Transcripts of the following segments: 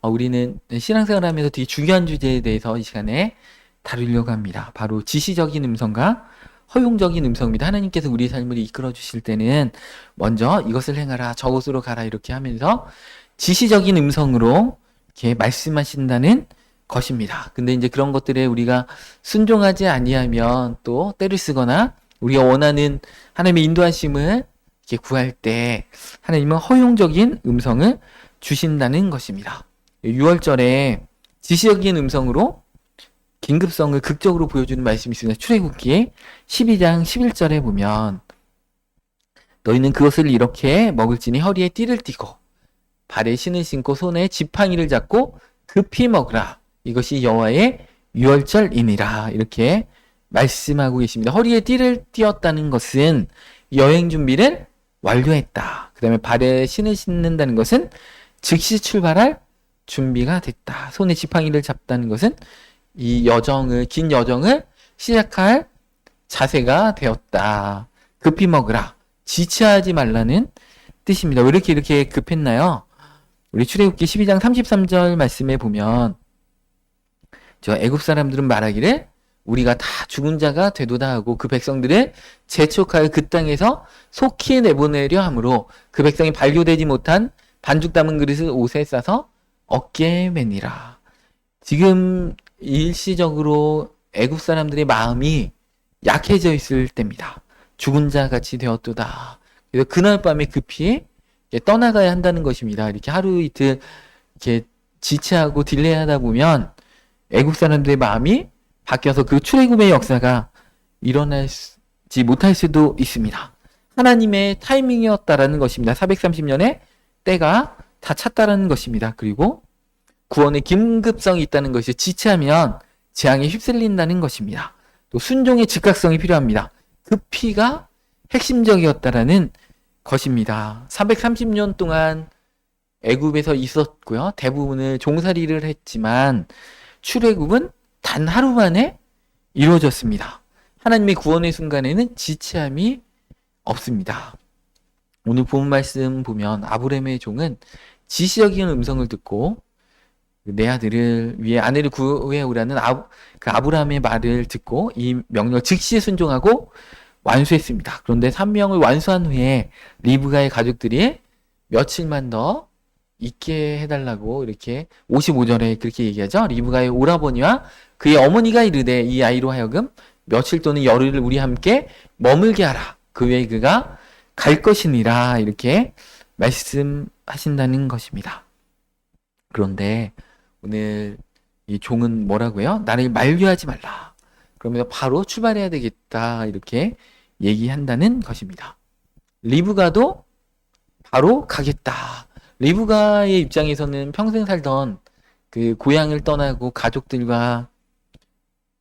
우리는 신앙생활 하면서 되게 중요한 주제에 대해서 이 시간에 다루려고 합니다. 바로 지시적인 음성과 허용적인 음성입니다. 하나님께서 우리 삶을 이끌어 주실 때는 먼저 이것을 행하라, 저것으로 가라 이렇게 하면서 지시적인 음성으로 이렇게 말씀하신다는 것입니다. 근데 이제 그런 것들에 우리가 순종하지 아니하면 또 때를 쓰거나 우리가 원하는 하나님의 인도하심을 이렇게 구할 때 하나님은 허용적인 음성을 주신다는 것입니다. 6월절에 지시적인 음성으로 긴급성을 극적으로 보여주는 말씀이 있습니다. 출애굽기 12장 11절에 보면 너희는 그것을 이렇게 먹을지니 허리에 띠를 띠고 발에 신을 신고 손에 지팡이를 잡고 급히 먹으라. 이것이 여호와의 유월절이니라. 이렇게 말씀하고 계십니다. 허리에 띠를 띠었다는 것은 여행 준비를 완료했다. 그 다음에 발에 신을 신는다는 것은 즉시 출발할 준비가 됐다. 손에 지팡이를 잡다는 것은 이 긴 여정을 시작할 자세가 되었다. 급히 먹으라. 지체하지 말라는 뜻입니다. 왜 이렇게 급했나요? 우리 출애굽기 12장 33절 말씀에 보면 저 애굽 사람들은 말하기를 우리가 다 죽은 자가 되도다 하고 그 백성들을 재촉하여 그 땅에서 속히 내보내려 하므로 그 백성이 발교되지 못한 반죽 담은 그릇을 옷에 싸서 어깨에 매니라. 지금 일시적으로 애굽 사람들의 마음이 약해져 있을 때입니다. 죽은 자 같이 되었도다. 그래서 그날 밤에 급히 떠나가야 한다는 것입니다. 이렇게 하루 이틀 이렇게 지체하고 딜레이하다 보면 애국 사람들의 마음이 바뀌어서 그 출애굽의 역사가 일어나지 못할 수도 있습니다. 하나님의 타이밍이었다라는 것입니다. 430년의 때가 다 찼다라는 것입니다. 그리고 구원의 긴급성이 있다는 것이 지체하면 재앙에 휩쓸린다는 것입니다. 또 순종의 즉각성이 필요합니다. 급히가 핵심적이었다라는 것입니다. 430년 동안 애굽에서 있었고요. 대부분을 종살이를 했지만 출애굽은 단 하루 만에 이루어졌습니다. 하나님의 구원의 순간에는 지체함이 없습니다. 오늘 본 말씀 보면 아브라함의 종은 지시적인 음성을 듣고 내 아들을 위해 아내를 구해오라는 그 아브라함의 말을 듣고 이 명령을 즉시 순종하고 완수했습니다. 그런데 3명을 완수한 후에 리브가의 가족들이 며칠만 더 있게 해달라고 이렇게 55절에 그렇게 얘기하죠. 리브가의 오라버니와 그의 어머니가 이르되 이 아이로 하여금 며칠 또는 열흘을 우리 함께 머물게 하라. 그 외에 그가 갈 것이니라. 이렇게 말씀하신다는 것입니다. 그런데 오늘 이 종은 뭐라고요? 나를 만류하지 말라. 그러면서 바로 출발해야 되겠다. 이렇게 얘기한다는 것입니다. 리브가도 바로 가겠다. 리브가의 입장에서는 평생 살던 그 고향을 떠나고 가족들과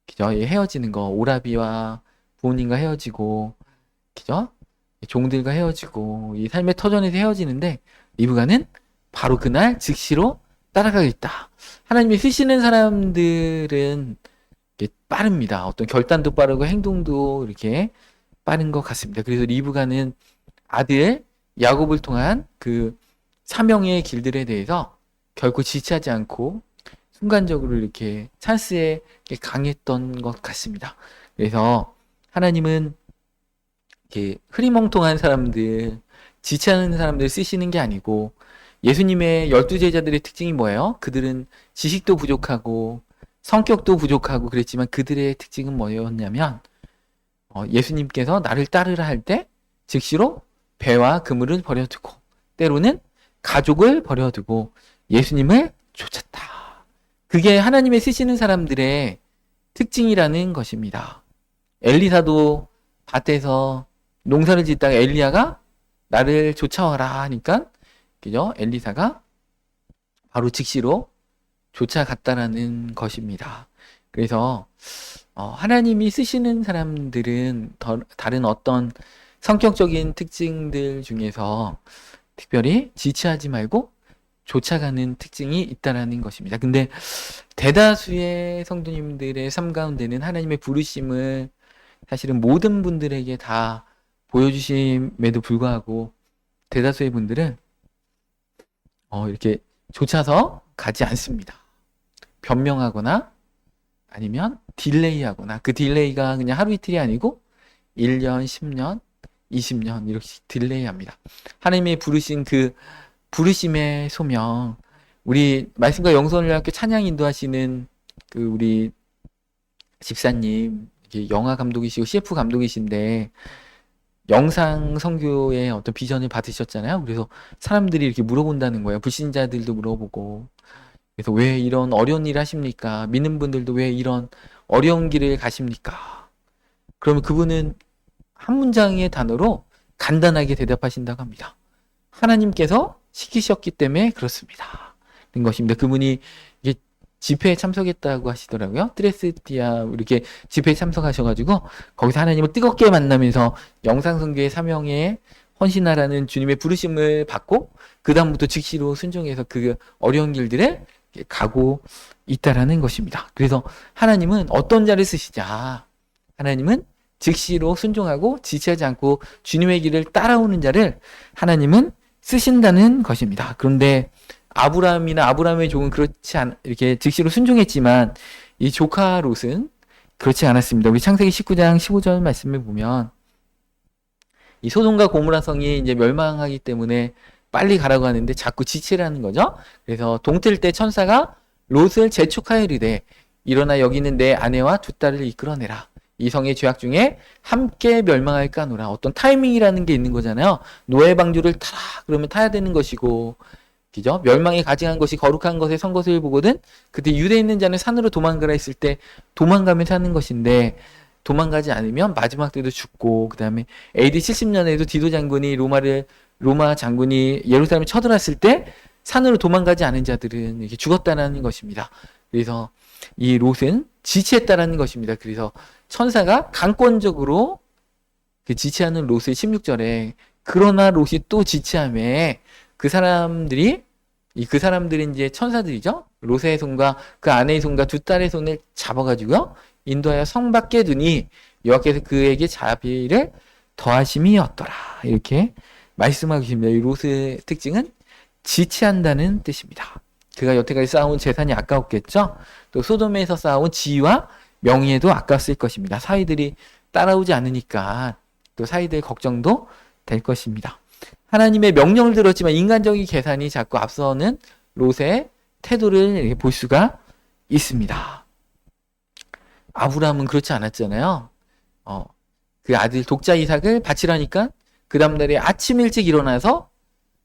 그죠? 헤어지는 거, 오라비와 부모님과 헤어지고, 그죠? 종들과 헤어지고, 이 삶의 터전에서 헤어지는데, 리브가는 바로 그날 즉시로 따라가겠다. 하나님이 쓰시는 사람들은 빠릅니다. 어떤 결단도 빠르고 행동도 이렇게 빠른 것 같습니다. 그래서 리브가는 아들 야곱을 통한 그 사명의 길들에 대해서 결코 지체하지 않고 순간적으로 이렇게 찬스에 강했던 것 같습니다. 그래서 하나님은 이렇게 흐리멍텅한 사람들, 지체하는 사람들 쓰시는 게 아니고 예수님의 12제자들의 특징이 뭐예요? 그들은 지식도 부족하고 성격도 부족하고 그랬지만 그들의 특징은 뭐였냐면 예수님께서 나를 따르라 할 때 즉시로 배와 그물을 버려두고 때로는 가족을 버려두고 예수님을 쫓았다. 그게 하나님의 쓰시는 사람들의 특징이라는 것입니다. 엘리사도 밭에서 농사를 짓다가 엘리야가 나를 쫓아와라 하니까 그죠? 엘리사가 바로 즉시로 쫓아갔다라는 것입니다. 그래서 하나님이 쓰시는 사람들은 다른 어떤 성격적인 특징들 중에서 특별히 지체하지 말고 쫓아가는 특징이 있다라는 것입니다. 근데 대다수의 성도님들의 삶 가운데는 하나님의 부르심을 사실은 모든 분들에게 다 보여주심에도 불구하고 대다수의 분들은 이렇게 쫓아서 가지 않습니다. 변명하거나 아니면 딜레이하거나, 그 딜레이가 그냥 하루 이틀이 아니고 1년, 10년, 20년 이렇게 딜레이합니다. 하나님이 부르신 그 부르심의 소명, 우리 말씀과 영성연합교 찬양 인도하시는 그 우리 집사님, 이게 영화 감독이시고 CF 감독이신데 영상 선교의 어떤 비전을 받으셨잖아요. 그래서 사람들이 이렇게 물어본다는 거예요. 불신자들도 물어보고. 그래서 왜 이런 어려운 일 하십니까? 믿는 분들도 왜 이런 어려운 길을 가십니까? 그러면 그분은 한 문장의 단어로 간단하게 대답하신다고 합니다. 하나님께서 시키셨기 때문에 그렇습니다. 된 것입니다. 그분이 이게 집회에 참석했다고 하시더라고요. 트레스티아 이렇게 집회에 참석하셔가지고 거기서 하나님을 뜨겁게 만나면서 영상선교의 사명에 헌신하라는 주님의 부르심을 받고 그 다음부터 즉시로 순종해서 그 어려운 길들을 가고 있다라는 것입니다. 그래서 하나님은 어떤 자를 쓰시자, 하나님은 즉시로 순종하고 지체하지 않고 주님의 길을 따라오는 자를 하나님은 쓰신다는 것입니다. 그런데 아브라함의 종은 이렇게 즉시로 순종했지만 이 조카 롯은 그렇지 않았습니다. 우리 창세기 19장 15절 말씀을 보면 이 소돔과 고모라 성이 이제 멸망하기 때문에 빨리 가라고 하는데 자꾸 지체라는 거죠. 그래서 동틀 때 천사가 롯을 재촉하여 이르되 일어나 여기 있는 내 아내와 두 딸을 이끌어내라. 이 성의 죄악 중에 함께 멸망할까 하노라. 어떤 타이밍이라는 게 있는 거잖아요. 노예 방주를 타라 그러면 타야 되는 것이고, 그죠? 멸망이 가증한 것이 거룩한 것에 선 것을 보거든. 그때 유대에 있는 자는 산으로 도망가라 했을 때 도망가면 사는 것인데 도망가지 않으면 마지막 때도 죽고, 그 다음에 AD 70년에도 디도 장군이 로마 장군이 예루살렘에 쳐들어왔을 때 산으로 도망가지 않은 자들은 이렇게 죽었다는 것입니다. 그래서 이 롯은 지체했다라는 것입니다. 그래서 천사가 강권적으로 그 지체하는 롯의 16절에 그러나 롯이 또 지체함에 그 사람들이 이제 천사들이죠. 롯의 손과 그 아내의 손과 두 딸의 손을 잡아가지고요. 인도하여 성 밖에 두니 여호와께서 그에게 자비를 더하심이었더라. 이렇게 말씀하고 계십니다. 이 롯의 특징은 지체한다는 뜻입니다. 그가 여태까지 쌓아온 재산이 아까웠겠죠. 또 소돔에서 쌓아온 지위와 명예도 아깝을 것입니다. 사위들이 따라오지 않으니까 또 사위들 걱정도 될 것입니다. 하나님의 명령을 들었지만 인간적인 계산이 자꾸 앞서는 롯의 태도를 볼 수가 있습니다. 아브라함은 그렇지 않았잖아요. 그 아들 독자 이삭을 바치라니까 그 다음날에 아침 일찍 일어나서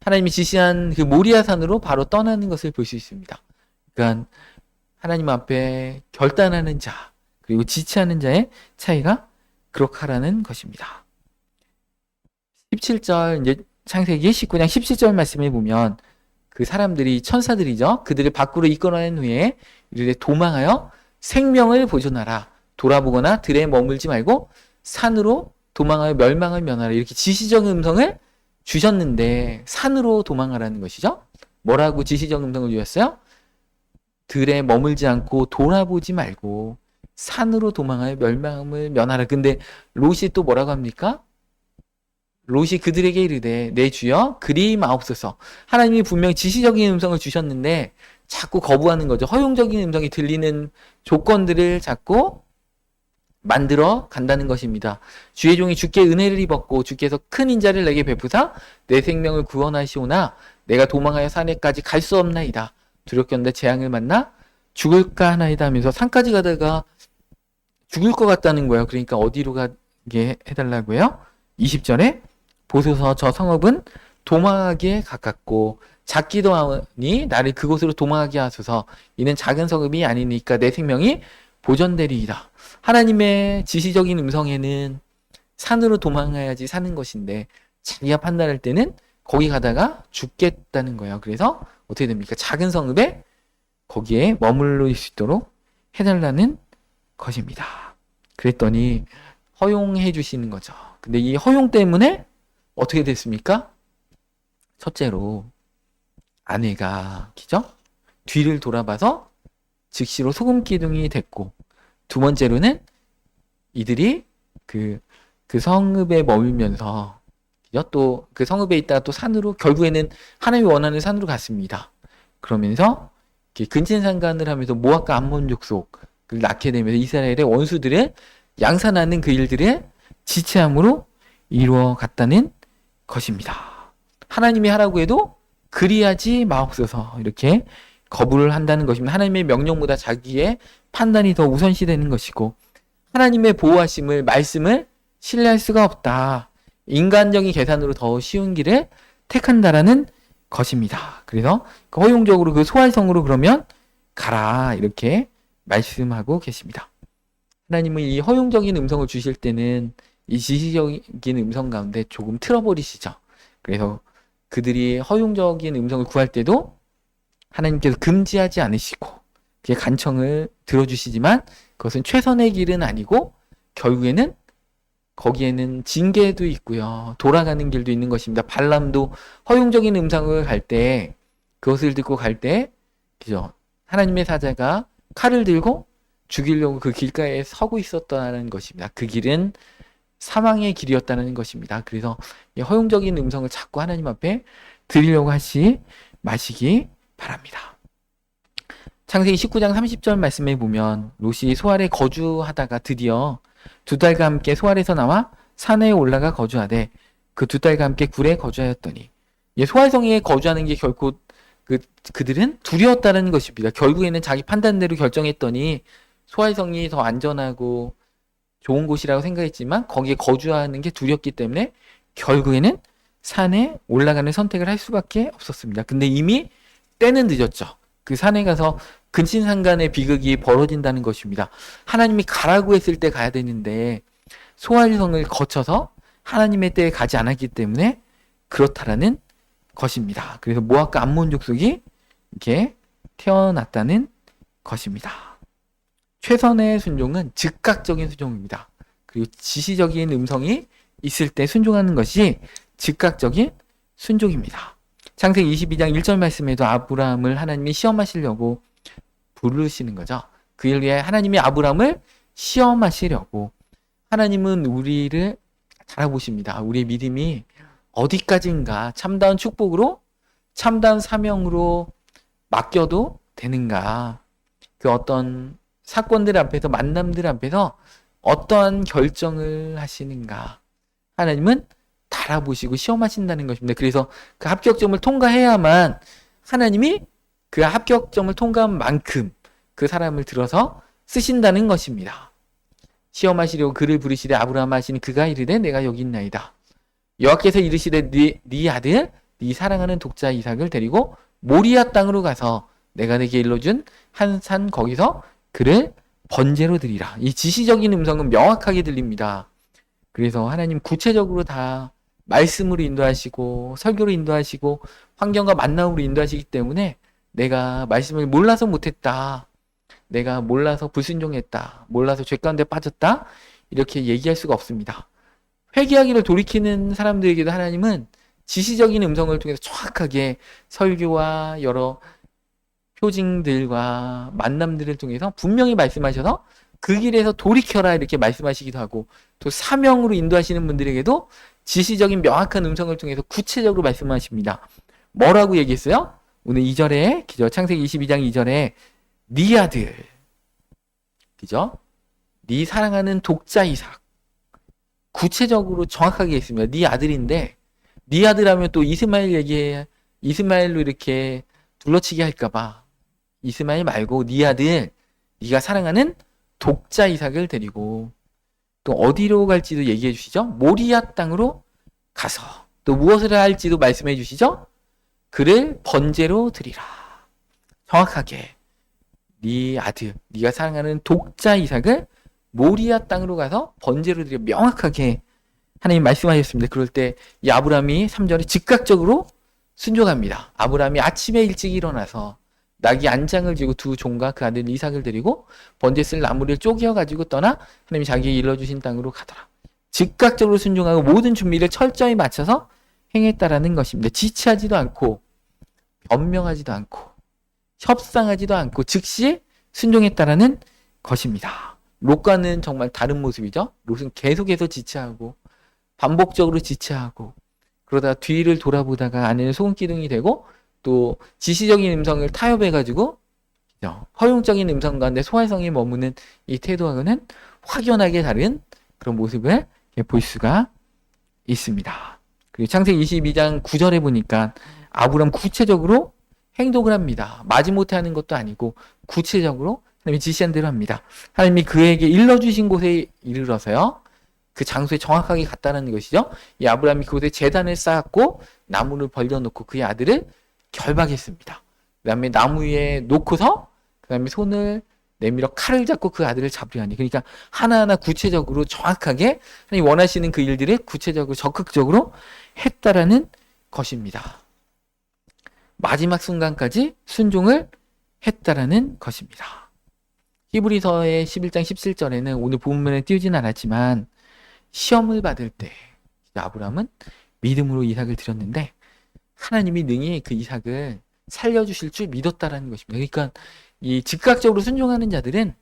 하나님이 지시한 그 모리아 산으로 바로 떠나는 것을 볼 수 있습니다. 그러니까 하나님 앞에 결단하는 자 그리고 지체하는 자의 차이가 그렇다라는 것입니다. 17절 이제 창세기 19장 17절 말씀에 보면 그 사람들이 천사들이죠. 그들을 밖으로 이끌어낸 후에 이르되 도망하여 생명을 보존하라. 돌아보거나 들에 머물지 말고 산으로 도망하여 멸망을 면하라. 이렇게 지시적 음성을 주셨는데 산으로 도망하라는 것이죠. 뭐라고 지시적 음성을 주셨어요? 들에 머물지 않고 돌아보지 말고 산으로 도망하여 멸망을 면하라. 근데 롯이 또 뭐라고 합니까? 롯이 그들에게 이르되 내 주여 그리 마옵소서. 하나님이 분명히 지시적인 음성을 주셨는데 자꾸 거부하는 거죠. 허용적인 음성이 들리는 조건들을 자꾸 만들어 간다는 것입니다. 주의 종이 주께 은혜를 입었고 주께서 큰 인자를 내게 베푸사 내 생명을 구원하시오나 내가 도망하여 산에까지 갈 수 없나이다. 두렵건대 재앙을 만나 죽을까 하나이다 하면서 산까지 가다가 죽을 것 같다는 거예요. 그러니까 어디로 가게 해달라고요? 20절에 보소서 저 성읍은 도망하기에 가깝고 작기도 하니 나를 그곳으로 도망하게 하소서. 이는 작은 성읍이 아니니까 내 생명이 보존되리이다. 하나님의 지시적인 음성에는 산으로 도망가야지 사는 것인데 자기가 판단할 때는 거기 가다가 죽겠다는 거예요. 그래서 어떻게 됩니까? 작은 성읍에 거기에 머물러 수 있도록 해달라는 것입니다. 그랬더니 허용해 주시는 거죠. 근데 이 허용 때문에 어떻게 됐습니까? 첫째로 아내가 그죠? 뒤를 돌아봐서 즉시로 소금 기둥이 됐고, 두 번째로는 이들이 그 성읍에 머물면서 또 그 성읍에 있다가 또 산으로 결국에는 하나님이 원하는 산으로 갔습니다. 그러면서 이렇게 근친상간을 하면서 모압과 암몬 족속을 낳게 되면서 이스라엘의 원수들을 양산하는 그 일들을 지체함으로 이루어갔다는 것입니다. 하나님이 하라고 해도 그리하지 마옵소서 이렇게 거부를 한다는 것입니다. 하나님의 명령보다 자기의 판단이 더 우선시되는 것이고 하나님의 보호하심을 말씀을 신뢰할 수가 없다. 인간적인 계산으로 더 쉬운 길을 택한다라는 것입니다. 그래서 허용적으로 그 소활성으로 그러면 가라 이렇게 말씀하고 계십니다. 하나님은 이 허용적인 음성을 주실 때는 이 지시적인 음성 가운데 조금 틀어버리시죠. 그래서 그들이 허용적인 음성을 구할 때도 하나님께서 금지하지 않으시고 그의 간청을 들어주시지만 그것은 최선의 길은 아니고 결국에는 거기에는 징계도 있고요. 돌아가는 길도 있는 것입니다. 발람도 허용적인 음성을 갈 때 그것을 듣고 갈 때 그죠? 하나님의 사자가 칼을 들고 죽이려고 그 길가에 서고 있었다는 것입니다. 그 길은 사망의 길이었다는 것입니다. 그래서 이 허용적인 음성을 자꾸 하나님 앞에 드리려고 하지 마시기 바랍니다. 창세기 19장 30절 말씀에 보면 롯이 소알에 거주하다가 드디어 2달과 함께 소알에서 나와 산에 올라가 거주하되 그 2달과 함께 굴에 거주하였더니 소알성에 거주하는 게 결코 그들은 두려웠다는 것입니다. 결국에는 자기 판단대로 결정했더니 소알성이 더 안전하고 좋은 곳이라고 생각했지만 거기에 거주하는 게 두렵기 때문에 결국에는 산에 올라가는 선택을 할 수밖에 없었습니다. 근데 이미 때는 늦었죠. 그 산에 가서 근친상간의 비극이 벌어진다는 것입니다. 하나님이 가라고 했을 때 가야 되는데 소알성을 거쳐서 하나님의 때에 가지 않았기 때문에 그렇다라는 것입니다. 그래서 모압과 암몬 족속이 이렇게 태어났다는 것입니다. 최선의 순종은 즉각적인 순종입니다. 그리고 지시적인 음성이 있을 때 순종하는 것이 즉각적인 순종입니다. 창세기 22장 1절 말씀에도 아브라함을 하나님이 시험하시려고 부르시는 거죠. 그 일 위해 하나님이 아브라함을 시험하시려고 하나님은 우리를 잘 알아보십니다. 우리의 믿음이 어디까지인가 참다운 축복으로 참다운 사명으로 맡겨도 되는가 그 어떤 사건들 앞에서 만남들 앞에서 어떠한 결정을 하시는가 하나님은 달아보시고 시험하신다는 것입니다. 그래서 그 합격점을 통과해야만 하나님이 그 합격점을 통과한 만큼 그 사람을 들어서 쓰신다는 것입니다. 시험하시려고 그를 부르시되 아브라함 하시니 그가 이르되 내가 여기 있나이다. 여호와께서 이르시되 네 아들 네 사랑하는 독자 이삭을 데리고 모리아 땅으로 가서 내가 내게 일러준 한 산 거기서 그를 번제로 드리라. 이 지시적인 음성은 명확하게 들립니다. 그래서 하나님 구체적으로 다 말씀으로 인도하시고 설교로 인도하시고 환경과 만남으로 인도하시기 때문에 내가 말씀을 몰라서 못했다. 내가 몰라서 불순종했다. 몰라서 죄 가운데 빠졌다. 이렇게 얘기할 수가 없습니다. 회개하기를 돌이키는 사람들에게도 하나님은 지시적인 음성을 통해서 정확하게 설교와 여러 표징들과 만남들을 통해서 분명히 말씀하셔서 그 길에서 돌이켜라 이렇게 말씀하시기도 하고 또 사명으로 인도하시는 분들에게도 지시적인 명확한 음성을 통해서 구체적으로 말씀하십니다. 뭐라고 얘기했어요? 오늘 2절에 그죠? 창세기 22장 2절에 네 아들 그죠? 네 사랑하는 독자 이삭 구체적으로 정확하게 했습니다. 네 아들인데 네 아들하면 또 이스마엘 얘기해 이스마엘로 이렇게 둘러치게 할까봐 이스마엘 말고 네 아들 네가 사랑하는 독자 이삭을 데리고 또 어디로 갈지도 얘기해 주시죠. 모리아 땅으로 가서 또 무엇을 할지도 말씀해 주시죠. 그를 번제로 드리라. 정확하게 네 아들 네가 사랑하는 독자 이삭을 모리아 땅으로 가서 번제로 드려 명확하게 하나님 말씀하셨습니다. 그럴 때 이 아브라함이 3절에 즉각적으로 순종합니다. 아브라함이 아침에 일찍 일어나서 낙이 안장을 지고 두 종과 그 아들 이삭을 데리고 번제 쓸 나무를 쪼개어 가지고 떠나 하나님이 자기에게 일러주신 땅으로 가더라. 즉각적으로 순종하고 모든 준비를 철저히 맞춰서 행했다라는 것입니다. 지체하지도 않고 변명하지도 않고 협상하지도 않고 즉시 순종했다라는 것입니다. 롯과는 정말 다른 모습이죠. 롯은 계속해서 지체하고 반복적으로 지체하고 그러다가 뒤를 돌아보다가 안에는 소금기둥이 되고 또 지시적인 음성을 타협해가지고 허용적인 음성과 내 소활성이 머무는 이 태도하고는 확연하게 다른 그런 모습을 볼 수가 있습니다. 그리고 창세기 22장 9절에 보니까 아브람 구체적으로 행동을 합니다. 마지못해 하는 것도 아니고 구체적으로 하나님이 지시한 대로 합니다. 하나님이 그에게 일러주신 곳에 이르러서요. 그 장소에 정확하게 갔다는 것이죠. 이 아브람이 그곳에 제단을 쌓았고 나무를 벌려놓고 그의 아들을 결박했습니다. 그 다음에 나무 위에 놓고서 그 다음에 손을 내밀어 칼을 잡고 그 아들을 잡으려 하니, 그러니까 하나하나 구체적으로 정확하게 하나님 원하시는 그 일들을 구체적으로 적극적으로 했다라는 것입니다. 마지막 순간까지 순종을 했다라는 것입니다. 히브리서의 11장 17절에는 오늘 본문에 띄우진 않았지만 시험을 받을 때 아브라함은 믿음으로 이삭을 드렸는데 하나님이 능히 그 이삭을 살려주실 줄 믿었다라는 것입니다. 그러니까 이 즉각적으로 순종하는 자들은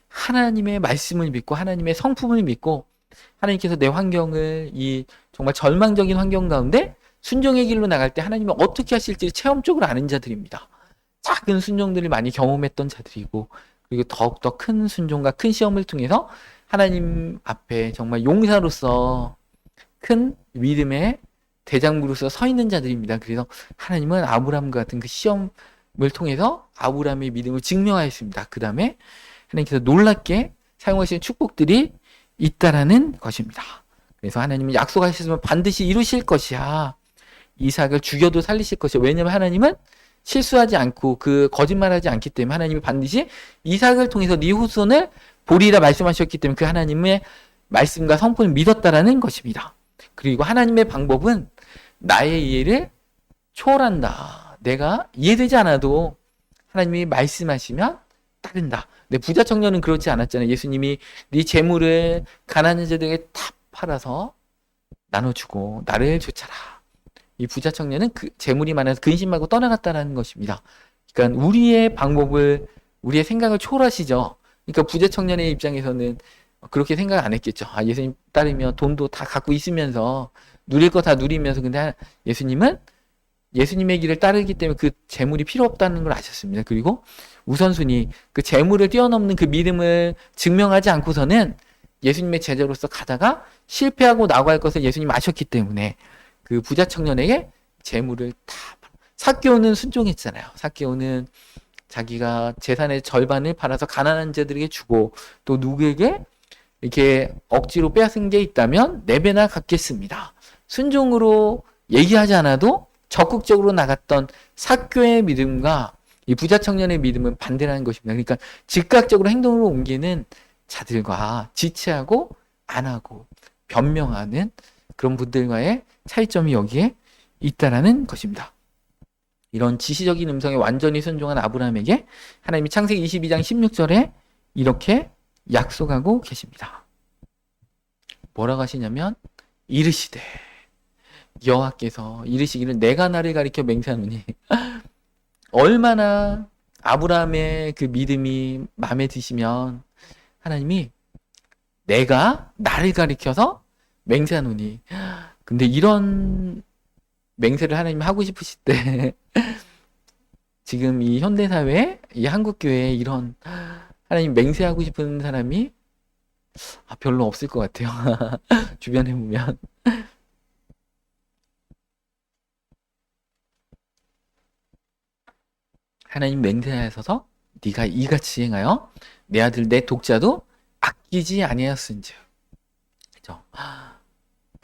하나님의 말씀을 믿고 하나님의 성품을 믿고 하나님께서 내 환경을 이 정말 절망적인 환경 가운데 순종의 길로 나갈 때 하나님이 어떻게 하실지 체험적으로 아는 자들입니다. 작은 순종들을 많이 경험했던 자들이고, 그리고 더욱더 큰 순종과 큰 시험을 통해서 하나님 앞에 정말 용사로서 큰 믿음의 대장부로서 서 있는 자들입니다. 그래서 하나님은 아브라함과 같은 그 시험을 통해서 아브라함의 믿음을 증명하였습니다. 그 다음에 하나님께서 놀랍게 사용하시는 축복들이 있다라는 것입니다. 그래서 하나님은 약속하셨으면 반드시 이루실 것이야. 이삭을 죽여도 살리실 것이야. 왜냐하면 하나님은 실수하지 않고 그 거짓말하지 않기 때문에 하나님이 반드시 이삭을 통해서 네 후손을 보리라 말씀하셨기 때문에 그 하나님의 말씀과 성품을 믿었다라는 것입니다. 그리고 하나님의 방법은 나의 이해를 초월한다. 내가 이해되지 않아도 하나님이 말씀하시면 따른다. 근데 부자 청년은 그렇지 않았잖아요. 예수님이 네 재물을 가난한 자들에게 다 팔아서 나눠주고 나를 쫓아라. 이 부자 청년은 그 재물이 많아서 근심하고 떠나갔다는 것입니다. 그러니까 우리의 방법을, 우리의 생각을 초월하시죠. 그러니까 부자 청년의 입장에서는 그렇게 생각 안 했겠죠. 아, 예수님 따르면 돈도 다 갖고 있으면서 누릴 거 다 누리면서, 근데 예수님은 예수님의 길을 따르기 때문에 그 재물이 필요 없다는 걸 아셨습니다. 그리고 우선순위, 그 재물을 뛰어넘는 그 믿음을 증명하지 않고서는 예수님의 제자로서 가다가 실패하고 나갈 것을 예수님 아셨기 때문에 그 부자 청년에게 재물을 다, 삭개오는 순종했잖아요. 삭개오는 자기가 재산의 절반을 팔아서 가난한 자들에게 주고, 또 누구에게 이렇게 억지로 빼앗은 게 있다면 4배나 갚겠습니다. 순종으로 얘기하지 않아도 적극적으로 나갔던 삭개오의 믿음과 이 부자 청년의 믿음은 반대라는 것입니다. 그러니까 즉각적으로 행동으로 옮기는 자들과 지체하고 안 하고 변명하는 그런 분들과의 차이점이 여기에 있다라는 것입니다. 이런 지시적인 음성에 완전히 순종한 아브라함에게 하나님이 창세기 22장 16절에 이렇게 약속하고 계십니다. 뭐라고 하시냐면 이르시되, 여호와께서 이르시기를 내가 나를 가리켜 맹세하노니. 얼마나 아브라함의 그 믿음이 마음에 드시면 하나님이 내가 나를 가리켜서 맹세하노니. 근데 이런 맹세를 하나님이 하고 싶으실 때 지금 이 현대사회, 이 한국교회에 이런 하나님 맹세하고 싶은 사람이 별로 없을 것 같아요. 주변에 보면. 하나님 맹세하셔서 네가 이같이 행하여 내 아들 내 독자도 아끼지 아니하였은즉. 그죠?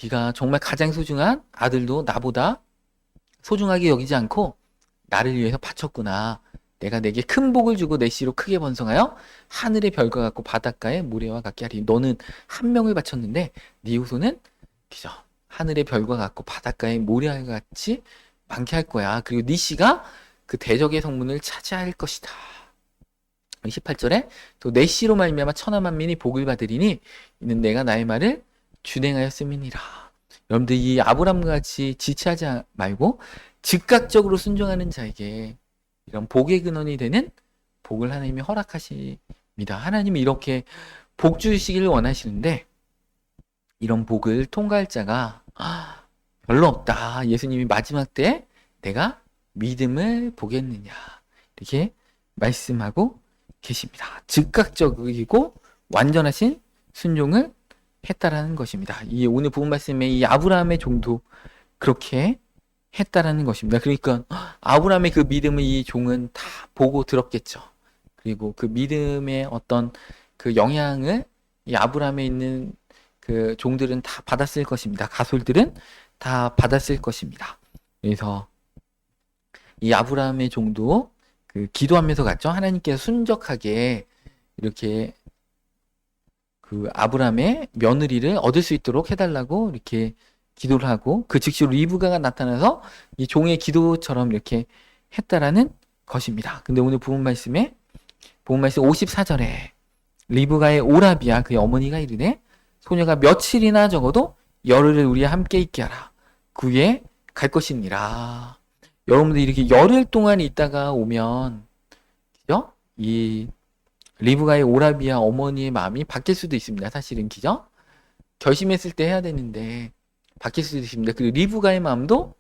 네가 정말 가장 소중한 아들도 나보다 소중하게 여기지 않고 나를 위해서 바쳤구나. 내가 내게 큰 복을 주고 내 씨로 크게 번성하여 하늘의 별과 같고 바닷가의 모래와 같게 하리. 너는 한 명을 바쳤는데 네 후손은 그죠? 하늘의 별과 같고 바닷가의 모래와 같이 많게 할 거야. 그리고 네 씨가 그 대적의 성문을 차지할 것이다. 18절에 또 내 씨로 말미암아 천하 만민이 복을 받으리니 이는 내가 나의 말을 준행하였음이니라. 여러분들 이 아브람과 같이 지체하지 말고 즉각적으로 순종하는 자에게 이런 복의 근원이 되는 복을 하나님이 허락하십니다. 하나님이 이렇게 복 주시기를 원하시는데 이런 복을 통과할 자가 별로 없다. 예수님이 마지막 때 내가 믿음을 보겠느냐 이렇게 말씀하고 계십니다. 즉각적이고 완전하신 순종을 했다라는 것입니다. 이 오늘 본 말씀에 이 아브라함의 종도 그렇게 했다라는 것입니다. 그러니까 아브라함의 그 믿음을 이 종은 다 보고 들었겠죠. 그리고 그 믿음의 어떤 그 영향을 이 아브라함에 있는 그 종들은 다 받았을 것입니다. 가솔들은 다 받았을 것입니다. 그래서 이 아브라함의 종도 그 기도하면서 갔죠. 하나님께서 순적하게 이렇게 그 아브라함의 며느리를 얻을 수 있도록 해달라고 이렇게 기도를 하고 그 즉시로 리브가가 나타나서 이 종의 기도처럼 이렇게 했다라는 것입니다. 근데 오늘 본문 말씀 54절에 리브가의 오라비아 그의 어머니가 이르되 소녀가 며칠이나 적어도 열흘을 우리와 함께 있게 하라. 그 후에 갈 것이니라. 여러분들 이렇게 열흘 동안 있다가 오면 그죠? 이 리브가의 오라비아 어머니의 마음이 바뀔 수도 있습니다. 사실은 그죠? 결심했을 때 해야 되는데 바뀔 수도 있습니다. 그리고 리브가의 마음도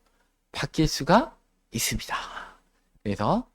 바뀔 수가 있습니다. 그래서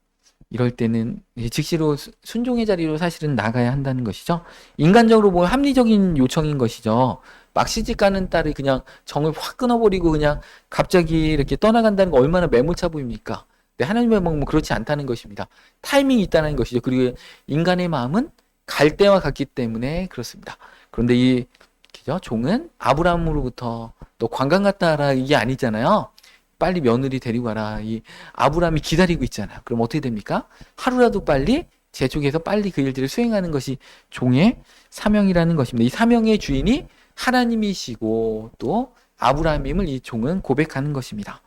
이럴 때는 즉시로 순종의 자리로 사실은 나가야 한다는 것이죠. 인간적으로 보면 합리적인 요청인 것이죠. 막 시집 가는 딸이 그냥 정을 확 끊어버리고 그냥 갑자기 이렇게 떠나간다는 거 얼마나 매몰차 보입니까? 근데 하나님의 마음은 그렇지 않다는 것입니다. 타이밍이 있다는 것이죠. 그리고 인간의 마음은 갈 때와 같기 때문에 그렇습니다. 그런데 이 그죠? 종은 아브라함으로부터 너 관광 갔다 와라 이게 아니잖아요. 빨리 며느리 데리고 와라. 이 아브라함이 기다리고 있잖아요. 그럼 어떻게 됩니까? 하루라도 빨리 재촉해서 빨리 그 일들을 수행하는 것이 종의 사명이라는 것입니다. 이 사명의 주인이 하나님이시고 또 아브라함임을 이 종은 고백하는 것입니다.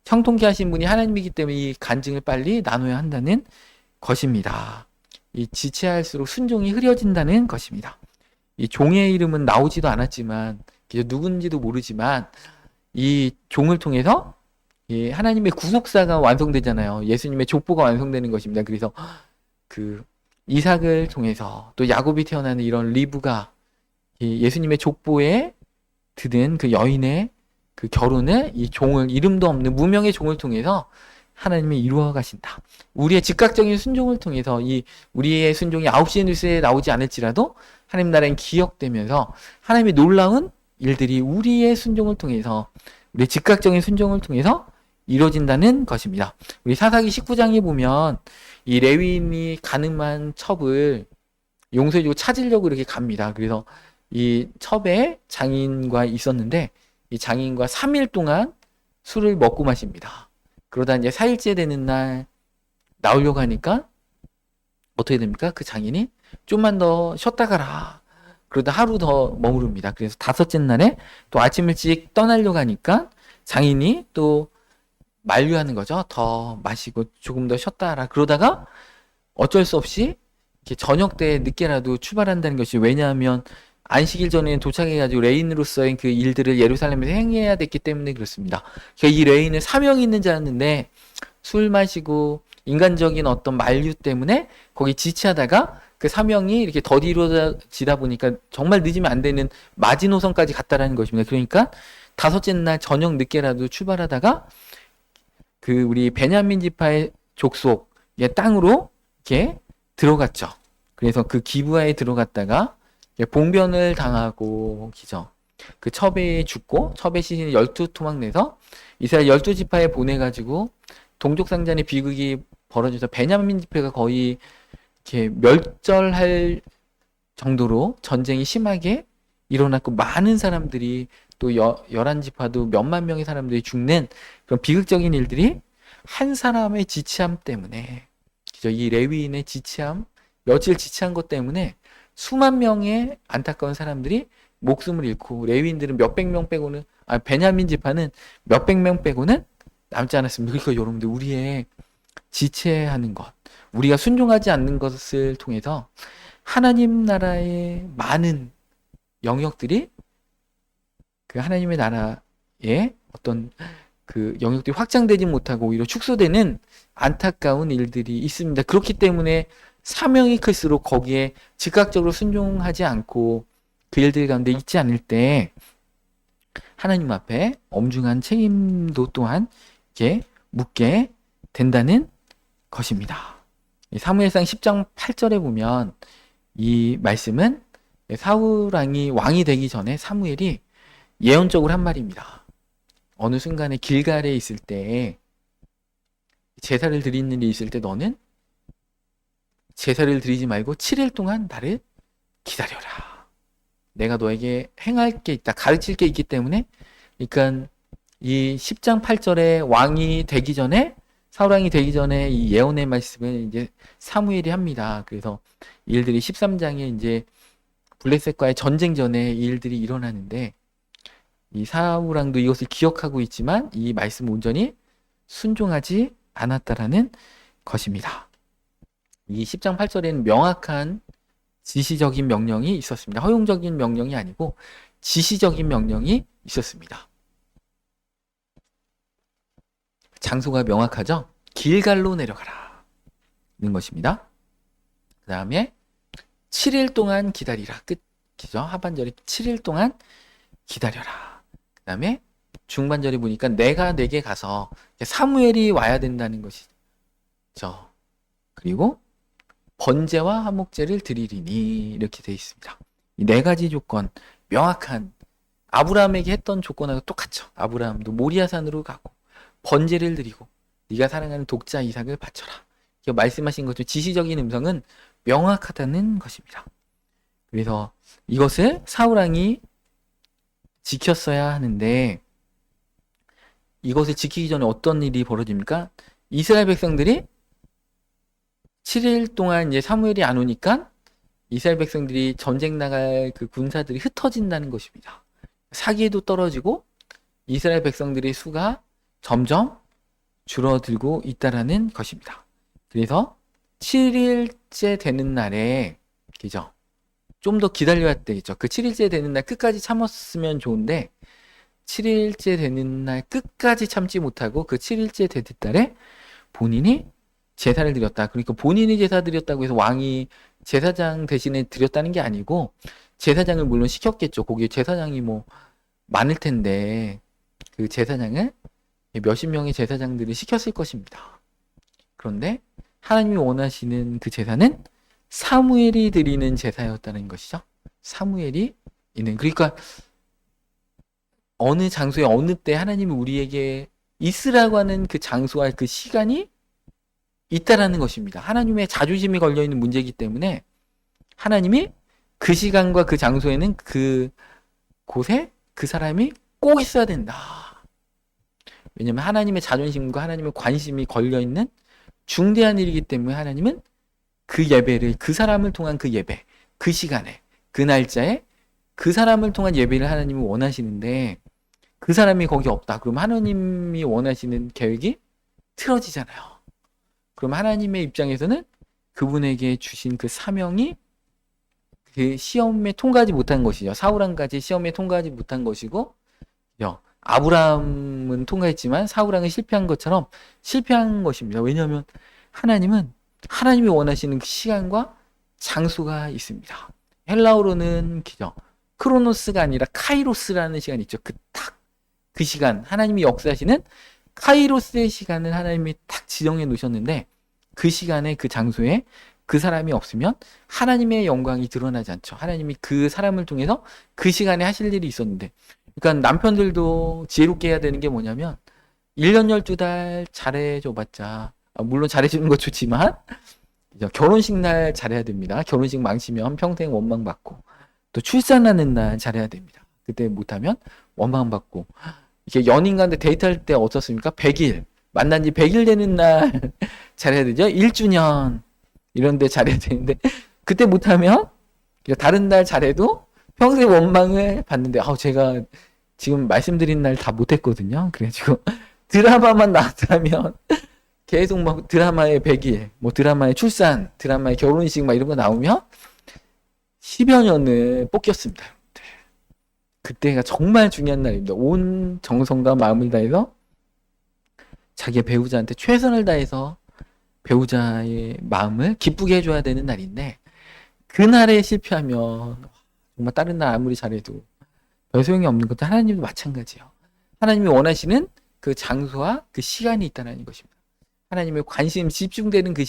형통케 하신 분이 하나님이기 때문에 이 간증을 빨리 나눠야 한다는 것입니다. 이 지체할수록 순종이 흐려진다는 것입니다. 이 종의 이름은 나오지도 않았지만 누군지도 모르지만 이 종을 통해서 이 하나님의 구속사가 완성되잖아요. 예수님의 족보가 완성되는 것입니다. 그래서 그 이삭을 통해서 또 야곱이 태어나는 이런 리브가 이 예수님의 족보에 드는 그 여인의 그 결혼을 이 종을 이름도 없는 무명의 종을 통해서 하나님이 이루어 가신다. 우리의 즉각적인 순종을 통해서 이 우리의 순종이 9시의 뉴스에 나오지 않을지라도 하나님 나라는 기억되면서 하나님의 놀라운 일들이 우리의 순종을 통해서 우리의 즉각적인 순종을 통해서 이루어진다는 것입니다. 우리 사사기 19장에 보면 이 레위인이 가늠한 첩을 용서해주고 찾으려고 이렇게 갑니다. 그래서 이 첩에 장인과 있었는데 이 장인과 3일 동안 술을 먹고 마십니다. 그러다 이제 4일째 되는 날 나오려고 하니까 어떻게 됩니까? 그 장인이 좀만 더 쉬었다 가라. 그러다 하루 더 머무릅니다. 그래서 5째 날에 또 아침 일찍 떠나려고 하니까 장인이 또 만류하는 거죠. 더 마시고 조금 더 쉬었다 하라. 그러다가 어쩔 수 없이 이렇게 저녁 때 늦게라도 출발한다는 것이 왜냐하면 안식일 전에 도착해가지고 레인으로서의 그 일들을 예루살렘에서 행해야 됐기 때문에 그렇습니다. 그러니까 이 레인은 사명이 있는 자였는데 술 마시고 인간적인 어떤 만류 때문에 거기 지체하다가 그 사명이 이렇게 더디 이루어지다 보니까 정말 늦으면 안 되는 마지노선까지 갔다라는 것입니다. 그러니까 5째 날 저녁 늦게라도 출발하다가 그 우리 베냐민 지파의 족속의 땅으로 이렇게 들어갔죠. 그래서 그 기브아에 들어갔다가 봉변을 당하고 기죠. 그 첩에 죽고 첩의 시신을 12토막 내서 이스라엘 12지파에 보내가지고 동족상잔의 비극이 벌어져서 베냐민 지파가 거의 이렇게 멸절할 정도로 전쟁이 심하게 일어났고 많은 사람들이 또 11지파도 몇만 명의 사람들이 죽는 그런 비극적인 일들이 한 사람의 지체함 때문에 그죠? 이 레위인의 지체함 며칠 지체한 것 때문에 수만 명의 안타까운 사람들이 목숨을 잃고 레위인들은 몇백 명 빼고는 베냐민 지파는 몇백 명 빼고는 남지 않았습니다. 그러니까 여러분들 우리의 지체하는 것 우리가 순종하지 않는 것을 통해서 하나님 나라의 많은 영역들이 그 하나님의 나라의 어떤 그 영역들이 확장되지 못하고 오히려 축소되는 안타까운 일들이 있습니다. 그렇기 때문에 사명이 클수록 거기에 즉각적으로 순종하지 않고 그 일들 가운데 있지 않을 때 하나님 앞에 엄중한 책임도 또한 이렇게 묻게 된다는 것입니다. 이 사무엘상 10장 8절에 보면 이 말씀은 사울왕이 왕이 되기 전에 사무엘이 예언적으로 한 말입니다. 어느 순간에 길갈에 있을 때 제사를 드리는 일이 있을 때 너는 제사를 드리지 말고 7일 동안 나를 기다려라. 내가 너에게 행할 게 있다. 가르칠 게 있기 때문에 그러니까 이 10장 8절에 왕이 되기 전에 사울왕이 되기 전에 이 예언의 말씀을 이제 사무엘이 합니다. 그래서 이 일들이 13장에 이제 블레셋과의 전쟁 전에 이 일들이 일어나는데 이 사울왕도 이것을 기억하고 있지만 이 말씀 온전히 순종하지 않았다라는 것입니다. 이 10장 8절에는 명확한 지시적인 명령이 있었습니다. 허용적인 명령이 아니고 지시적인 명령이 있었습니다. 장소가 명확하죠? 길갈로 내려가라 는 것입니다. 그 다음에 7일 동안 기다리라. 끝이죠. 하반절에 7일 동안 기다려라. 그 다음에 중반절에 보니까 내가 내게 가서 사무엘이 와야 된다는 것이죠. 그리고 번제와 화목제를 드리리니 이렇게 되어 있습니다. 이 네 가지 조건 명확한 아브라함에게 했던 조건하고 똑같죠. 아브라함도 모리아산으로 가고 번제를 드리고 네가 사랑하는 독자 이삭을 바쳐라. 말씀하신 것처럼 지시적인 음성은 명확하다는 것입니다. 그래서 이것을 사울왕이 지켰어야 하는데 이것을 지키기 전에 어떤 일이 벌어집니까? 이스라엘 백성들이 7일 동안 이제 사무엘이 안 오니까 이스라엘 백성들이 전쟁 나갈 그 군사들이 흩어진다는 것입니다. 사기도 떨어지고 이스라엘 백성들의 수가 점점 줄어들고 있다라는 것입니다. 그래서 7일째 되는 날에 그죠? 좀 더 기다려야 되겠죠. 그 7일째 되는 날 끝까지 참았으면 좋은데 7일째 되는 날 끝까지 참지 못하고 그 7일째 되는 날에 본인이 제사를 드렸다. 그러니까 본인이 제사 드렸다고 해서 왕이 제사장 대신에 드렸다는 게 아니고 제사장을 물론 시켰겠죠. 거기에 제사장이 뭐 많을 텐데 그 제사장을 몇십 명의 제사장들을 시켰을 것입니다. 그런데 하나님이 원하시는 그 제사는 사무엘이 드리는 제사였다는 것이죠. 사무엘이 있는. 그러니까 어느 장소에 어느 때 하나님이 우리에게 있으라고 하는 그 장소와 그 시간이 있다라는 것입니다. 하나님의 자존심이 걸려있는 문제이기 때문에 하나님이 그 시간과 그 장소에는 그 곳에 그 사람이 꼭 있어야 된다. 왜냐하면 하나님의 자존심과 하나님의 관심이 걸려있는 중대한 일이기 때문에 하나님은 그 예배를 그 사람을 통한 그 예배 그 시간에 그 날짜에 그 사람을 통한 예배를 하나님이 원하시는데 그 사람이 거기 없다. 그럼 하나님이 원하시는 계획이 틀어지잖아요. 그럼 하나님의 입장에서는 그분에게 주신 그 사명이 그 시험에 통과하지 못한 것이죠. 사울왕까지 시험에 통과하지 못한 것이고 아브라함은 통과했지만 사울왕은 실패한 것처럼 실패한 것입니다. 왜냐하면 하나님은 하나님이 원하시는 그 시간과 장소가 있습니다. 헬라어로는 크로노스가 아니라 카이로스라는 시간이 있죠. 그 시간 하나님이 역사하시는 카이로스의 시간을 하나님이 딱 지정해 놓으셨는데 그 시간에 그 장소에 그 사람이 없으면 하나님의 영광이 드러나지 않죠. 하나님이 그 사람을 통해서 그 시간에 하실 일이 있었는데 그러니까 남편들도 지혜롭게 해야 되는 게 뭐냐면 1년 12달 잘해줘봤자 물론 잘해주는 거 좋지만 결혼식 날 잘해야 됩니다. 결혼식 망치면 평생 원망받고 또 출산하는 날 잘해야 됩니다. 그때 못하면 원망받고 이게 연인 간데 데이트할 때 어떻습니까? 100일 만난 지 100일 되는 날 잘해야 되죠. 1주년 이런 데 잘해야 되는데 그때 못하면 다른 날 잘해도 평생 원망을 받는데 제가 지금 말씀드린 날 다 못했거든요. 그래가지고 드라마만 나왔다면 계속 막 드라마의 100일 뭐 드라마의 출산 드라마의 결혼식 막 이런 거 나오면 10여 년을 뽑겼습니다. 그때가 정말 중요한 날입니다. 온 정성과 마음을 다해서 자기의 배우자한테 최선을 다해서 배우자의 마음을 기쁘게 해줘야 되는 날인데 그날에 실패하면 정말 다른 날 아무리 잘해도 별 소용이 없는 것도 하나님도 마찬가지예요. 하나님이 원하시는 그 장소와 그 시간이 있다는 것입니다. 하나님의 관심 집중되는 그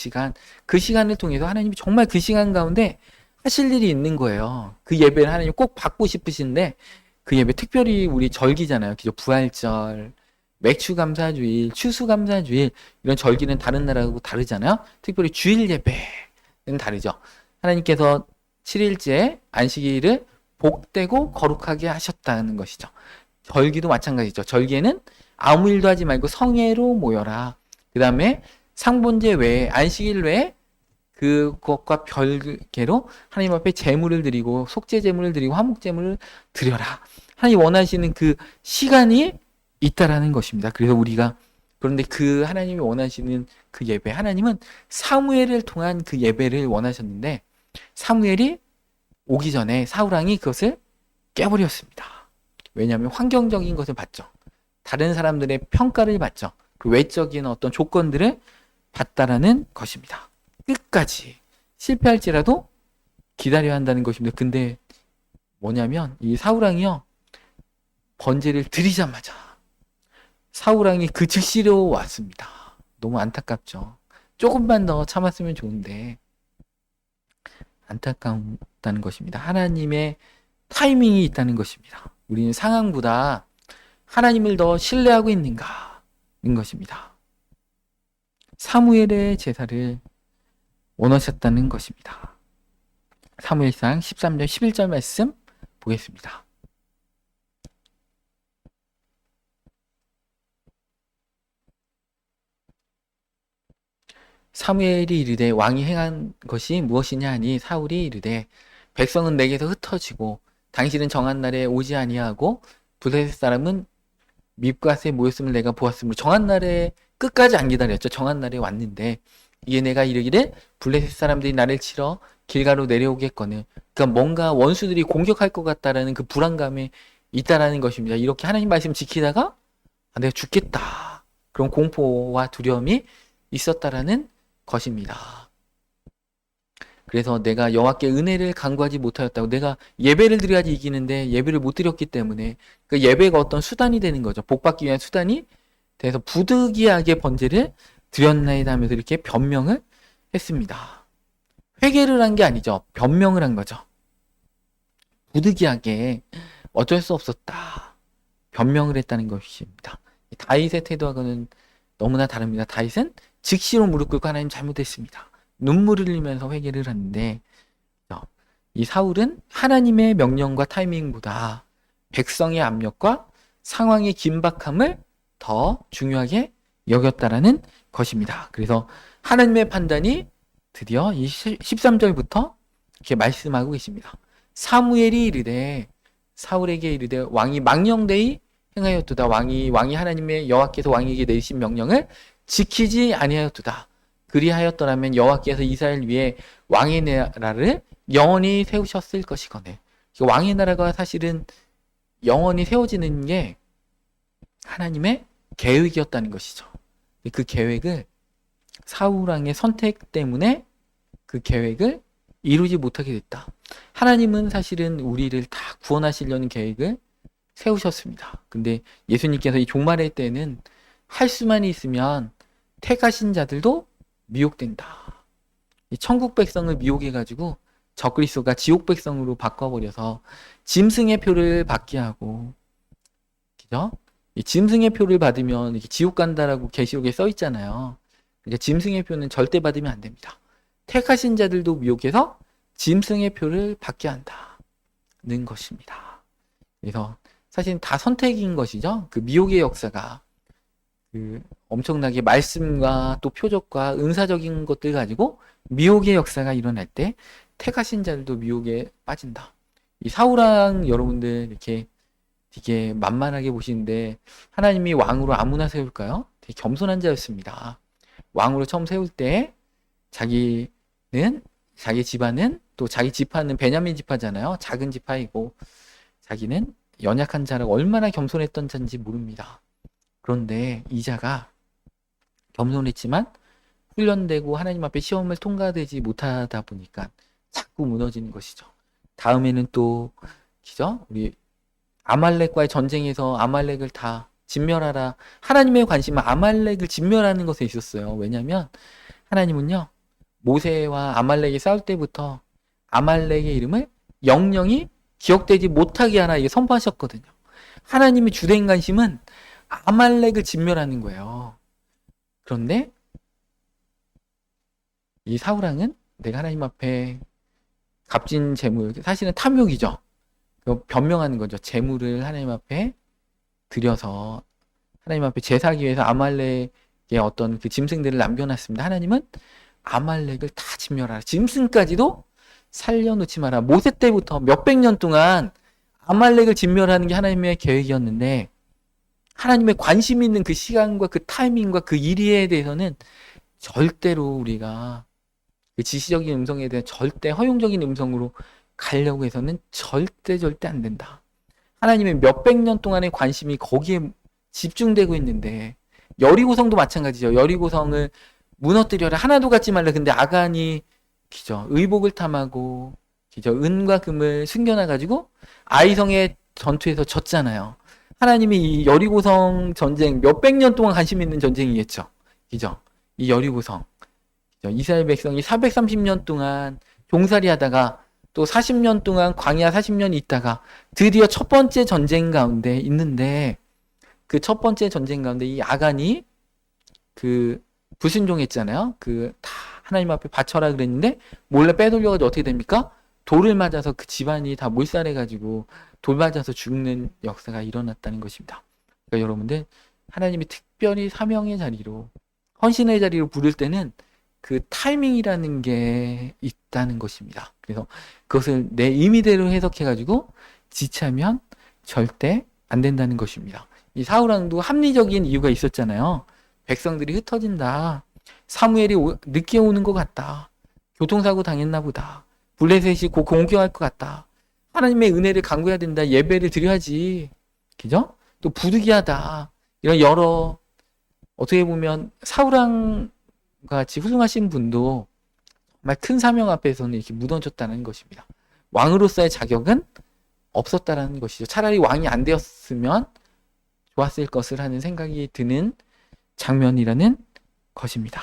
시간을 통해서 하나님이 정말 그 시간 가운데 하실 일이 있는 거예요. 그 예배를 하나님 꼭 받고 싶으신데 그 예배 특별히 우리 절기잖아요. 그죠? 부활절, 맥추감사주일, 추수감사주일 이런 절기는 다른 나라하고 다르잖아요. 특별히 주일 예배는 다르죠. 하나님께서 7일째 안식일을 복되고 거룩하게 하셨다는 것이죠. 절기도 마찬가지죠. 절기에는 아무 일도 하지 말고 성회로 모여라. 그 다음에 상본제 외에 안식일 외에 그것과 별개로 하나님 앞에 제물을 드리고 속죄 제물을 드리고 화목 제물을 드려라. 하나님 원하시는 그 시간이 있다라는 것입니다. 그래서 우리가 그런데 그 하나님이 원하시는 그 예배, 하나님은 사무엘을 통한 그 예배를 원하셨는데 사무엘이 오기 전에 사울왕이 그것을 깨버렸습니다. 왜냐하면 환경적인 것을 봤죠. 다른 사람들의 평가를 받죠. 그 외적인 어떤 조건들을 봤다라는 것입니다. 끝까지 실패할지라도 기다려야 한다는 것입니다. 근데 뭐냐면 이 사울왕이요, 번제를 드리자마자 사울왕이 그 즉시로 왔습니다. 너무 안타깝죠. 조금만 더 참았으면 좋은데 안타깝다는 것입니다. 하나님의 타이밍이 있다는 것입니다. 우리는 상황보다 하나님을 더 신뢰하고 있는가인 것입니다. 사무엘의 제사를 원하셨다는 것입니다. 사무엘상 13절 11절 말씀 보겠습니다. 사무엘이 이르되 왕이 행한 것이 무엇이냐 하니 사울이 이르되 백성은 내게서 흩어지고 당신은 정한 날에 오지 아니하고 블레셋 사람은 밉갓에 모였음을 내가 보았으므로 정한 날에 끝까지 안 기다렸죠. 정한 날에 왔는데 이에 내가 이르기를 블레셋 사람들이 나를 치러 길가로 내려오겠거늘. 그러니까 뭔가 원수들이 공격할 것 같다라는 그 불안감에 있다라는 것입니다. 이렇게 하나님 말씀 지키다가 내가 죽겠다. 그런 공포와 두려움이 있었다라는 것입니다. 그래서 내가 여호와께 은혜를 간구하지 못하였다고, 내가 예배를 드려야지 이기는데 예배를 못 드렸기 때문에 그 예배가 어떤 수단이 되는 거죠. 복받기 위한 수단이 돼서 부득이하게 번제를 드렸나이다 하면서 이렇게 변명을 했습니다. 회개를 한 게 아니죠. 변명을 한 거죠. 부득이하게 어쩔 수 없었다. 변명을 했다는 것입니다. 다윗의 태도하고는 너무나 다릅니다. 다윗은 즉시로 무릎 꿇고 하나님 잘못했습니다. 눈물을 흘리면서 회개를 하는데 이 사울은 하나님의 명령과 타이밍보다 백성의 압력과 상황의 긴박함을 더 중요하게 여겼다라는 것입니다. 그래서 하나님의 판단이 드디어 이 13절부터 이렇게 말씀하고 계십니다. 사무엘이 이르되 사울에게 이르되 왕이 망령되이 행하였도다. 왕이 하나님의 여호와께서 왕에게 내리신 명령을 지키지 아니하였도다. 그리하였더라면 여호와께서 이스라엘 위에 왕의 나라를 영원히 세우셨을 것이거늘. 왕의 나라가 사실은 영원히 세워지는 게 하나님의 계획이었다는 것이죠. 그 계획을 사울 왕의 선택 때문에 그 계획을 이루지 못하게 됐다. 하나님은 사실은 우리를 다 구원하시려는 계획을 세우셨습니다. 근데 예수님께서 이 종말의 때는 할 수만 있으면 택하신 자들도 미혹된다. 이 천국 백성을 미혹해가지고 적그리스도가 지옥 백성으로 바꿔버려서 짐승의 표를 받게 하고, 그죠? 이 짐승의 표를 받으면 이렇게 지옥 간다라고 계시록에 써 있잖아요. 그러니까 짐승의 표는 절대 받으면 안 됩니다. 택하신 자들도 미혹해서 짐승의 표를 받게 한다는 것입니다. 그래서 사실 다 선택인 것이죠. 그 미혹의 역사가 그 엄청나게 말씀과 또 표적과 은사적인 것들 가지고 미혹의 역사가 일어날 때 택하신 자들도 미혹에 빠진다. 이 사울왕 여러분들 이렇게 되게 만만하게 보시는데 하나님이 왕으로 아무나 세울까요? 되게 겸손한 자였습니다. 왕으로 처음 세울 때 자기 집안은 또 자기 지파는 베냐민 지파잖아요. 작은 지파이고 자기는 연약한 자라고 얼마나 겸손했던 자인지 모릅니다. 그런데 이자가 겸손했지만 훈련되고 하나님 앞에 시험을 통과되지 못하다 보니까 자꾸 무너지는 것이죠. 다음에는 또 그죠? 우리 아말렉과의 전쟁에서 아말렉을 다 진멸하라. 하나님의 관심은 아말렉을 진멸하는 것에 있었어요. 왜냐하면 하나님은요, 모세와 아말렉이 싸울 때부터 아말렉의 이름을 영영이 기억되지 못하게 하라 이게 선포하셨거든요. 하나님의 주된 관심은 아말렉을 진멸하는 거예요. 그런데 이 사울왕은 내가 하나님 앞에 값진 재물, 사실은 탐욕이죠. 변명하는 거죠. 재물을 하나님 앞에 드려서 하나님 앞에 제사하기 위해서 아말렉의 어떤 그 짐승들을 남겨놨습니다. 하나님은 아말렉을 다 진멸하라. 짐승까지도 살려놓지 마라. 모세 때부터 몇백 년 동안 아말렉을 진멸하는 게 하나님의 계획이었는데 하나님의 관심 있는 그 시간과 그 타이밍과 그 일에 대해서는 절대로 우리가 그 지시적인 음성에 대한 절대 허용적인 음성으로 가려고 해서는 절대 안 된다. 하나님의 몇백 년 동안의 관심이 거기에 집중되고 있는데 여리고성도 마찬가지죠. 여리고성을 무너뜨려라. 하나도 갖지 말라. 근데 아간이 그죠. 의복을 탐하고 그죠. 은과 금을 숨겨놔가지고 아이성의 전투에서 졌잖아요. 하나님이 이 여리고성 전쟁 몇백 년 동안 관심 있는 전쟁이겠죠. 그죠. 이 여리고성. 그죠? 이스라엘 백성이 430년 동안 종살이 하다가 또 40년 동안 광야 40년 있다가 드디어 첫 번째 전쟁 가운데 있는데 그 첫 번째 전쟁 가운데 이 아간이 그 불순종했잖아요. 그 다 하나님 앞에 바쳐라 그랬는데 몰래 빼돌려가지고 어떻게 됩니까? 돌을 맞아서 그 집안이 다 몰살해가지고 돌 맞아서 죽는 역사가 일어났다는 것입니다. 그러니까 여러분들 하나님이 특별히 사명의 자리로 헌신의 자리로 부를 때는 그 타이밍이라는 게 있다는 것입니다. 그래서 그것을 내 임의대로 해석해가지고 지체하면 절대 안 된다는 것입니다. 이 사울왕도 합리적인 이유가 있었잖아요. 백성들이 흩어진다. 사무엘이 늦게 오는 것 같다. 교통사고 당했나 보다. 블레셋이 곧 공격할 것 같다. 하나님의 은혜를 간구해야 된다. 예배를 드려야지. 그죠? 또 부득이하다. 이런 여러 어떻게 보면 사울왕 같이 훌륭하신 분도 정말 큰 사명 앞에서는 이렇게 무너졌다는 것입니다. 왕으로서의 자격은 없었다라는 것이죠. 차라리 왕이 안 되었으면 좋았을 것을 하는 생각이 드는 장면이라는 것입니다.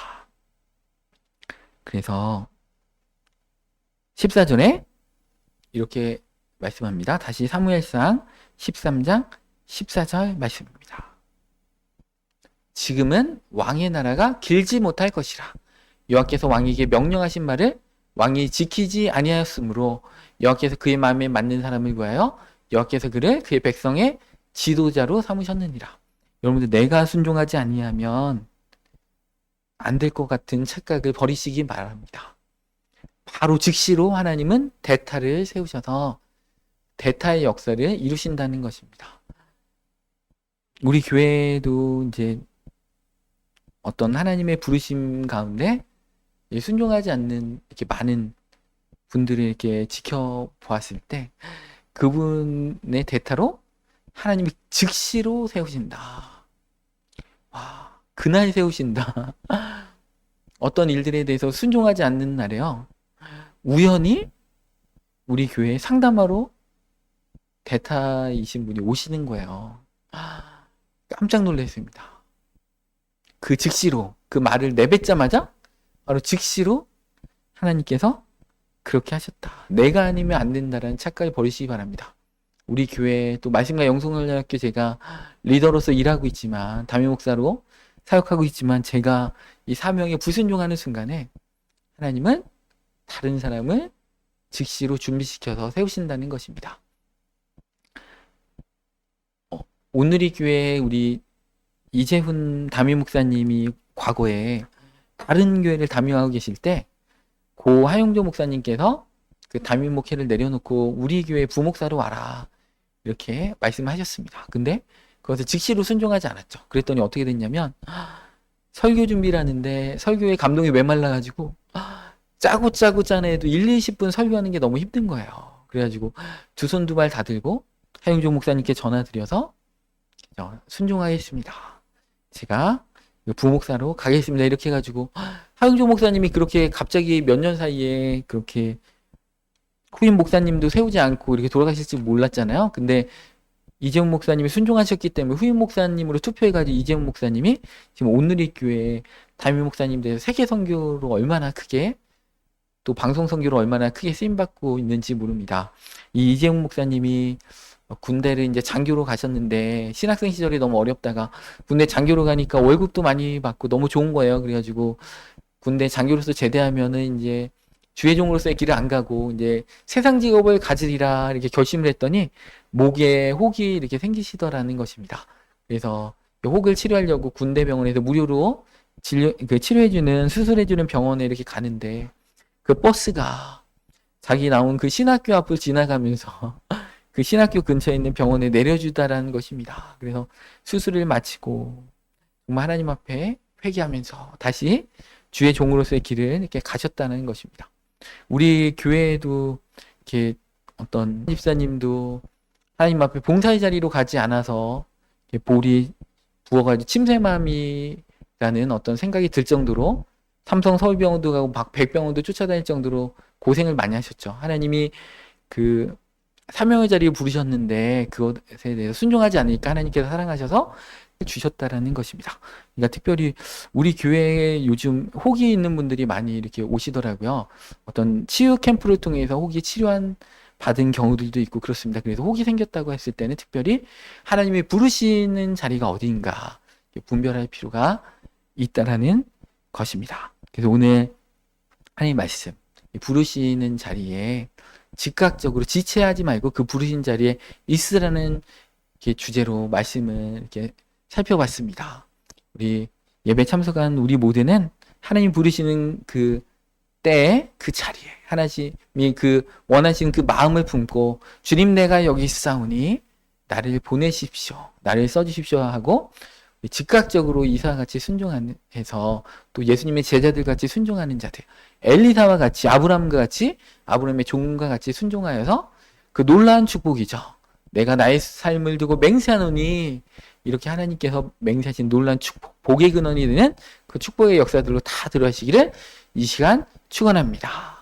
그래서 14절에 이렇게 말씀합니다. 다시 사무엘상 13장 14절 말씀입니다. 지금은 왕의 나라가 길지 못할 것이라. 여호와께서 왕에게 명령하신 말을 왕이 지키지 아니하였으므로 여호와께서 그의 마음에 맞는 사람을 구하여 여호와께서 그를 그의 백성의 지도자로 삼으셨느니라. 여러분들 내가 순종하지 아니하면 안 될 것 같은 착각을 버리시기 바랍니다. 바로 즉시로 하나님은 대타를 세우셔서 대타의 역사를 이루신다는 것입니다. 우리 교회도 이제 어떤 하나님의 부르심 가운데 순종하지 않는 이렇게 많은 분들을 이렇게 지켜보았을 때 그분의 대타로 하나님이 즉시로 세우신다. 와, 그날 세우신다. 어떤 일들에 대해서 순종하지 않는 날에요. 우연히 우리 교회에 상담하러 대타이신 분이 오시는 거예요. 깜짝 놀랐습니다. 그 즉시로 그 말을 내뱉자마자 바로 즉시로 하나님께서 그렇게 하셨다. 내가 아니면 안 된다라는 착각을 버리시기 바랍니다. 우리 교회 또 말씀과 영성훈련학교 제가 리더로서 일하고 있지만 담임 목사로 사역하고 있지만 제가 이 사명에 불순종하는 순간에 하나님은 다른 사람을 즉시로 준비시켜서 세우신다는 것입니다. 오늘이 교회에 우리 이재훈 담임 목사님이 과거에 다른 교회를 담임하고 계실 때 고 하용조 목사님께서 그 담임 목회를 내려놓고 우리 교회 부목사로 와라 이렇게 말씀하셨습니다. 근데 그것을 즉시로 순종하지 않았죠. 그랬더니 어떻게 됐냐면 설교 준비를 하는데 설교에 감동이 메말라가지고 짜고 짠해도 1, 20분 설교하는 게 너무 힘든 거예요. 그래가지고 두 손 두 발 다 들고 하용조 목사님께 전화 드려서 순종하겠습니다. 제가 부목사로 가겠습니다. 이렇게 해가지고 하용조 목사님이 그렇게 갑자기 몇 년 사이에 그렇게 후임 목사님도 세우지 않고 이렇게 돌아가실지 몰랐잖아요. 근데 이재용 목사님이 순종하셨기 때문에 후임 목사님으로 투표해가지고 이재용 목사님이 지금 온누리교회 담임 목사님 돼서 세계 선교로 얼마나 크게 또 방송 선교로 얼마나 크게 쓰임받고 있는지 모릅니다. 이 이재용 목사님이 군대를 이제 장교로 가셨는데 신학생 시절이 너무 어렵다가 군대 장교로 가니까 월급도 많이 받고 너무 좋은 거예요. 그래가지고 군대 장교로서 제대하면은 이제 주의종으로서의 길을 안 가고 이제 세상 직업을 가지리라 이렇게 결심을 했더니 목에 혹이 이렇게 생기시더라는 것입니다. 그래서 이 혹을 치료하려고 군대 병원에서 무료로 치료해주는 수술해주는 병원에 이렇게 가는데 그 버스가 자기 나온 그 신학교 앞을 지나가면서 그 신학교 근처에 있는 병원에 내려주다라는 것입니다. 그래서 수술을 마치고 정말 하나님 앞에 회개하면서 다시 주의 종으로서의 길을 이렇게 가셨다는 것입니다. 우리 교회에도 이렇게 어떤 집사님도 하나님 앞에 봉사의 자리로 가지 않아서 볼이 부어가지고 침샘암이라는 어떤 생각이 들 정도로 삼성 서울병원도 가고 백병원도 쫓아다닐 정도로 고생을 많이 하셨죠. 하나님이 그 사명의 자리에 부르셨는데 그것에 대해서 순종하지 않으니까 하나님께서 사랑하셔서 주셨다라는 것입니다. 그러니까 특별히 우리 교회에 요즘 혹이 있는 분들이 많이 이렇게 오시더라고요. 어떤 치유 캠프를 통해서 혹이 치료한 받은 경우들도 있고 그렇습니다. 그래서 혹이 생겼다고 했을 때는 특별히 하나님이 부르시는 자리가 어디인가 분별할 필요가 있다라는 것입니다. 그래서 오늘 하나님 말씀 부르시는 자리에 즉각적으로 지체하지 말고 그 부르신 자리에 있으라는 주제로 말씀을 이렇게 살펴봤습니다. 우리 예배 참석한 우리 모두는 하나님 부르시는 그 때에 그 자리에 하나님이 그 원하시는 그 마음을 품고 주님 내가 여기 있사오니 나를 보내십시오. 나를 써주십시오 하고 즉각적으로 이사와 같이 순종해서 또 예수님의 제자들 같이 순종하는 자들 엘리사와 같이 아브라함과 같이 아브라함의 종과 같이 순종하여서 그 놀라운 축복이죠. 내가 나의 삶을 두고 맹세하노니 이렇게 하나님께서 맹세하신 놀라운 축복 복의 근원이 되는 그 축복의 역사들로 다 들어가시기를 이 시간 축원합니다.